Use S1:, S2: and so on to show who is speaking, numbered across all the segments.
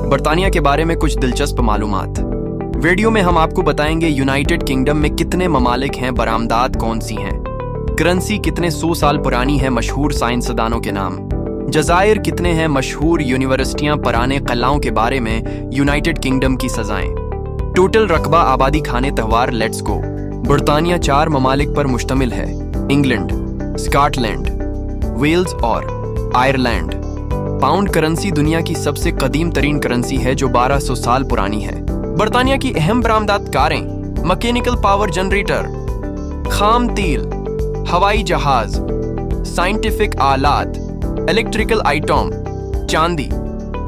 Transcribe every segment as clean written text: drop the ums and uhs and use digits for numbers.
S1: बर्तानिया के बारे में कुछ दिलचस्प मालूमात। वीडियो में हम आपको बताएंगे यूनाइटेड किंगडम में कितने ममालिक हैं, बरामदात कौन सी हैं, करेंसी कितने 100 साल पुरानी है मशहूर साइंसदानों के नाम, जजायर कितने हैं, मशहूर यूनिवर्सिटियां, पुराने कलाओं के बारे में यूनाइटेड किंगडम की सजाएं, टोटल रकबा, आबादी, खाने, त्योहार। Let's go. बर्तानिया 4 ममालिक पर मुश्तमिल है: इंग्लैंड, स्कॉटलैंड, वेल्स और आयरलैंड। पाउंड करेंसी दुनिया की सबसे कदीम तरीन करेंसी है जो 1200 साल पुरानी है। बर्तानिया की अहम बरामदात कारें, मैकेनिकल पावर जनरेटर, खाम तेल, हवाई जहाज, साइंटिफिक आलात, इलेक्ट्रिकल आइटम, चांदी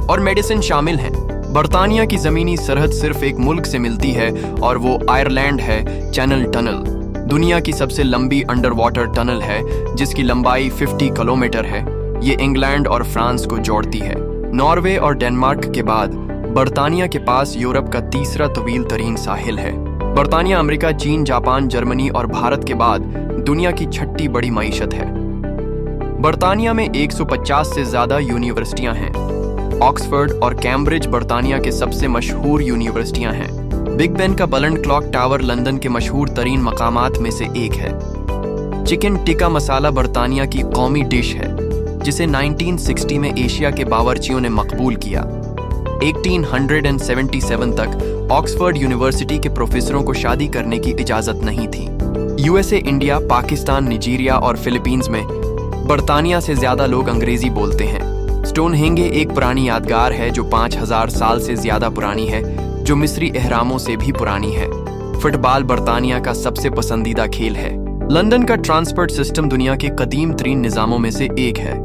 S1: और मेडिसिन शामिल हैं। बर्तानिया की जमीनी सरहद सिर्फ एक मुल्क से मिलती है और वो आयरलैंड है। चैनल टनल दुनिया की सबसे लंबी अंडर वाटर टनल है जिसकी लंबाई 50 किलोमीटर है। ये इंग्लैंड और फ्रांस को जोड़ती है। नॉर्वे और डेनमार्क के बाद बर्तानिया के पास यूरोप का तीसरा तवील तरीन साहिल है। बर्तानिया अमेरिका, चीन, जापान, जर्मनी और भारत के बाद दुनिया की 6ठी बड़ी मईशत है। बर्तानिया में 150 से ज्यादा यूनिवर्सिटियां हैं। ऑक्सफोर्ड और कैम्ब्रिज बर्तानिया के सबसे मशहूर यूनिवर्सिटियां हैं। बिग बेन का बुलंद क्लॉक टावर लंदन के मशहूर तरीन मकामात में से एक है। चिकन टिक्का मसाला बर्तानिया की कौमी डिश है जिसे 1960 में एशिया के बावर्चियों ने मकबूल किया। 1877 तक ऑक्सफोर्ड यूनिवर्सिटी के प्रोफेसरों को शादी करने की इजाजत नहीं थी। यूएसए, इंडिया, पाकिस्तान, नाइजीरिया और फिलीपींस में बर्तानिया से ज्यादा लोग अंग्रेजी बोलते हैं। स्टोनहेंज एक पुरानी यादगार है जो 5000 साल से ज्यादा पुरानी है, जो मिस्री एहरामों से भी पुरानी है। फुटबॉल बर्तानिया का सबसे पसंदीदा खेल है। लंदन का ट्रांसपोर्ट सिस्टम दुनिया के कदीम तरीन निजामों में से एक है।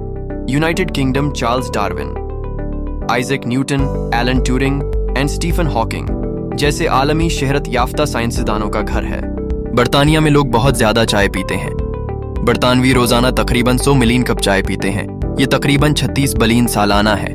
S1: United Kingdom Charles Darwin, Isaac Newton, Alan Turing and Stephen Hawking जैसे आलमी शहरत याफ्ता साइंसदानों का घर है। बर्तानिया में लोग बहुत ज्यादा चाय पीते हैं। बर्तानवी रोजाना तकरीबन 100 मिलियन कप चाय पीते हैं। ये तकरीबन 36 बिलियन सालाना है।